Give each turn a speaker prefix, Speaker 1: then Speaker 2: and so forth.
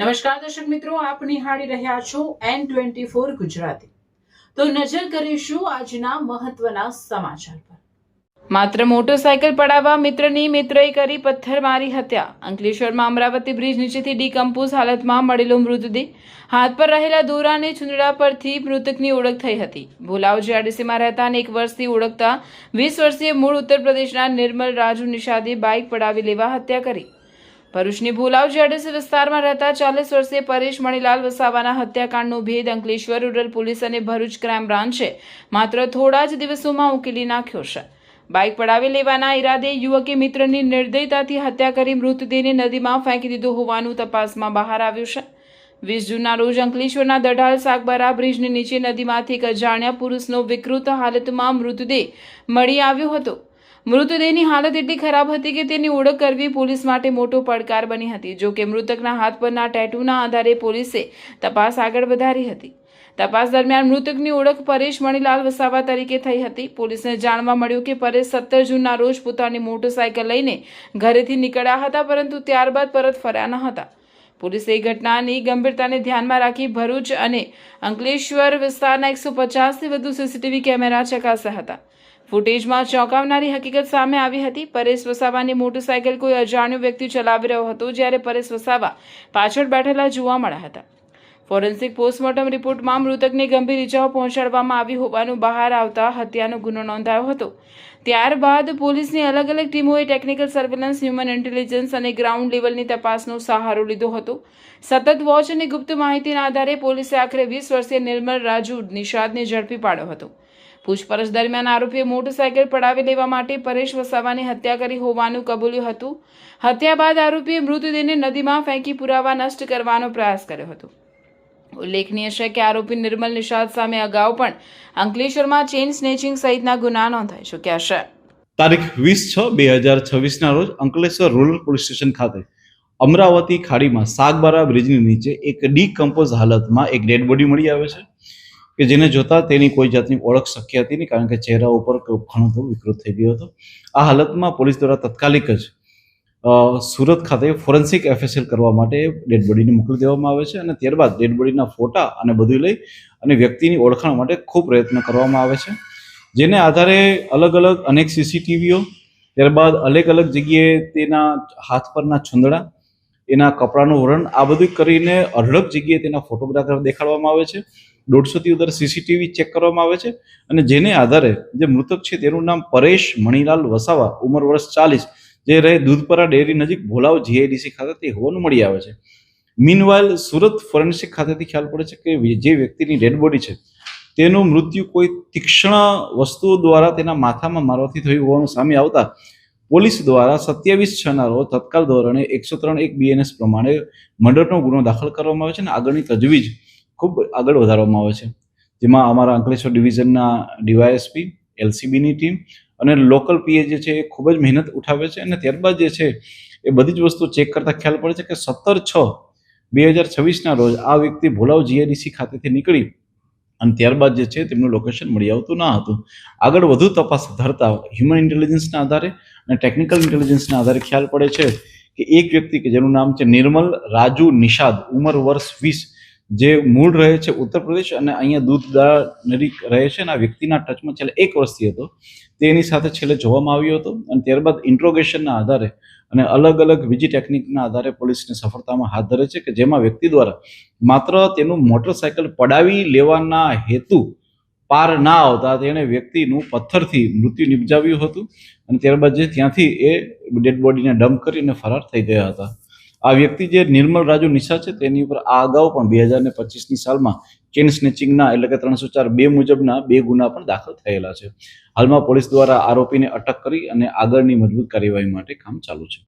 Speaker 1: નમસ્કાર દર્શક મિત્રો, આપ નિહાળી રહ્યા છો N24 ગુજરાતી। તો નજર કરીશું આજના મહત્વના સમાચાર પર। માત્ર મોટરસાયકલ પડાવવા મિત્રની મિત્રએ કરી પથ્થરમારી હત્યા। અંકલેશ્વરમાં અમરાવતી બ્રિજ નીચેથી ડીકમ્પોઝ હાલતમાં મળેલો મૃતદેહ। હાથ પર રહેલા દોરા અને ચૂંદડા પરથી મૃતકની ઓળખ થઈ હતી। ભોલાવ જીઆઈડીસીમાં રહેતા અને 1 વર્ષથી ઓળખતા 20 વર્ષીય મૂળ ઉત્તર પ્રદેશના નિર્મલ રાજુ નિષાદે બાઇક પડાવી લેવા હત્યા કરી। ભરૂચની ભોલાવ જીઆઈડીસી વિસ્તારમાં રહેતા 40 વર્ષીય પરેશ મણીલાલ વસાવાના હત્યાકાંડનો ભેદ અંકલેશ્વર રૂરલ પોલીસ અને ભરૂચ ક્રાઇમ બ્રાન્ચે માત્ર થોડા જ દિવસોમાં ઉકેલી નાખ્યો છે। બાઇક પડાવી લેવાના ઈરાદે યુવકે મિત્રની નિર્દયતાથી હત્યા કરી મૃતદેહને નદીમાં ફેંકી દીધો હોવાનું તપાસમાં બહાર આવ્યું છે। 20 જૂનના રોજ અંકલેશ્વરના દઢાલ સાગબારા બ્રિજની નીચે નદીમાંથી એક અજાણ્યા પુરુષનો વિકૃત હાલતમાં મૃતદેહ મળી આવ્યો હતો। મૃતદેહની હાલત એટલી ખરાબ હતી કે તેની ઓળખ કરવી પોલીસ માટે મોટો પડકાર બની હતી। જો કે મૃતકના હાથ પરના ટેટૂના આધારે પોલીસે તપાસ આગળ વધારી હતી। તપાસ દરમિયાન મૃતકની ઓળખ પરેશ મણીલાલ વસાવા તરીકે થઈ હતી। પોલીસને જાણવા મળ્યું કે પરેશ 17 જૂનના રોજ પોતાની મોટરસાયકલ લઈને ઘરેથી નીકળ્યા હતા, પરંતુ ત્યારબાદ પરત ફર્યા ન હતા। પોલીસે ઘટનાની ગંભીરતાને ધ્યાનમાં રાખી ભરૂચ અને અંકલેશ્વર વિસ્તારના 150થી વધુ સીસીટીવી કેમેરા ચકાસ્યા હતા। ફૂટેજમાં ચોંકાવનારી હકીકત સામે આવી હતી। પરેશ વસાવાની મોટરસાયકલ કોઈ અજાણ્યો વ્યક્તિ ચલાવી રહ્યો હતો, જ્યારે પરેશ વસાવા પાછળ બેઠેલા જોવા મળ્યા હતા। ફોરેન્સિક પોસ્ટમોર્ટમ રિપોર્ટમાં મૃતકને ગંભીર ઇજાઓ પહોંચાડવામાં આવી હોવાનું બહાર આવતા હત્યાનો ગુનો નોંધાયો હતો। ત્યારબાદ પોલીસની અલગ અલગ ટીમોએ ટેકનિકલ સર્વેલન્સ, હ્યુમન ઇન્ટેલિજન્સ અને ગ્રાઉન્ડ લેવલની તપાસનો સહારો લીધો હતો। સતત વોચ અને ગુપ્ત માહિતીના આધારે પોલીસે આખરે 20 વર્ષીય નિર્મલ રાજુ નિષાદને ઝડપી પાડ્યો હતો। પૂછપરછ દરમિયાન આરોપીએ મોટરસાયકલ પડાવી લેવા માટે પરેશ વસાવાની હત્યા કરી હોવાનું કબૂલ્યું હતું। હત્યા બાદ આરોપીએ મૃતદેહને નદીમાં ફેંકી પુરાવા નષ્ટ કરવાનો પ્રયાસ કર્યો હતો। ઉલ્લેખનીય છે કે આરોપી નિર્મલ નિષાદ સામે અગાઉ પણ અંકલેશ્વરમાં ચેઇન સ્નેચિંગ સહિતના ગુના નોંધાઈ ચૂક્યા છે।
Speaker 2: તારીખ 20/6/2026 રોજ અંકલેશ્વર રૂરલ પોલીસ સ્ટેશન ખાતે અમરાવતી ખાડીમાં સાગબારા બ્રિજની નીચે એક ડીકમ્પોઝ હાલતમાં એક ડેડ બોડી મળી આવે છે કે જેને જોતા તેની કોઈ જાતની ઓળખ શક્ય હતી નહીં, કારણ કે ચહેરા ઉપર ઘણો વિકૃત થઈ ગયો હતો। આ હાલતમાં પોલીસ દ્વારા તાત્કાલિક જ સુરત ખાતે ફોરેન્સિક એફએસએલ કરવા માટે ડેડ બોડીને મોકલી દેવામાં આવે છે અને ત્યારબાદ ડેડ બોડીના ફોટા અને બધું લઈ અને વ્યક્તિની ઓળખાણ માટે ખૂબ પ્રયત્ન કરવામાં આવે છે, જેને આધારે અલગ અલગ અનેક સીસીટીવીઓ, ત્યારબાદ અલગ અલગ જગ્યાએ તેના હાથ પરના છૂંદડા, એના કપડાનું વરણ, આ બધું કરીને અઢળક જગ્યાએ તેના ફોટોગ્રાફર દેખાડવામાં આવે છે। 150થી વધારે સીસીટીવી ચેક કરવામાં આવે છે અને જેને આધારે જે મૃતક છે તેનું નામ પરેશ મણીલાલ વસાવા, ઉંમર વર્ષ 40, જે રહે દૂધપરા ડેરી નજીક ભોલાવ જીઆઈડીસી ખાતે તે હોવાનું મળી આવે છે। મીનવાઇલ સુરત ફોરેન્સિક ખાતેથી ખ્યાલ પડે છે કે જે વ્યક્તિની ડેડ બોડી છે તેનું મૃત્યુ કોઈ તીક્ષ્ણ વસ્તુઓ દ્વારા તેના માથામાં મારવાથી થયું હોવાનું સામે આવતા પોલીસ દ્વારા 27/6ના રોજ તત્કાલ ધોરણે 103(1) BNS પ્રમાણે મર્ડરનો ગુનો દાખલ કરવામાં આવે છે અને આગળની તજવીજ ખૂબ આગળ વધારવામાં આવે છે, જેમાં અમારા અંકલેશ્વર ડિવિઝનના ડીવાયએસપી, એલસીબીની ટીમ અને લોકલ પીએ જે છે એ ખૂબ જ મહેનત ઉઠાવે છે અને ત્યારબાદ જે છે એ બધી જ વસ્તુ ચેક કરતા ખ્યાલ પડે છે કે 17/6/2026ના રોજ આ વ્યક્તિ ભોલાવ જીઆઈડીસી ખાતેથી નીકળી અને ત્યારબાદ જે છે તેમનું લોકેશન મળી આવતું ન હતું। આગળ વધુ તપાસ ધરતા હ્યુમન ઇન્ટેલિજન્સના આધારે અને ટેકનિકલ ઇન્ટેલિજન્સના આધારે ખ્યાલ પડે છે કે એક વ્યક્તિ કે જેનું નામ છે નિર્મલ રાજુ નિષાદ, ઉંમર વર્ષ 20, જે મૂળ રહે છે ઉત્તર પ્રદેશ અને અહીંયા દૂધદા નજીક રહે છે અને આ વ્યક્તિના ટચમાં છેલ્લે 1 વર્ષથી હતો, તેની સાથે છેલ્લે જોવામાં આવ્યો હતો અને ત્યારબાદ ઇન્ટ્રોગેશનના આધારે અને અલગ અલગ બીજી ટેકનિકના આધારે પોલીસને સફળતામાં હાથ ધરે છે કે જેમાં વ્યક્તિ દ્વારા માત્ર તેનું મોટરસાયકલ પડાવી લેવાના હેતુ પાર ના આવતા તેણે વ્યક્તિનું પથ્થરથી મૃત્યુ નિપજાવ્યું હતું અને ત્યારબાદ જે ત્યાંથી એ ડેડ બોડીને ડમ્પ કરીને ફરાર થઈ ગયા હતા। આ વ્યક્તિ જે નિર્મલ રાજુ નિષાદ છે તેની ઉપર આ અગાઉ પણ 2025ની સાલમાં ચેઇન સ્નેચિંગના એટલે કે 304(2) મુજબના 2 ગુના પણ દાખલ થયેલા છે। હાલમાં પોલીસ દ્વારા આરોપીને અટક કરી અને આગળની મજબૂત કાર્યવાહી માટે કામ ચાલુ છે।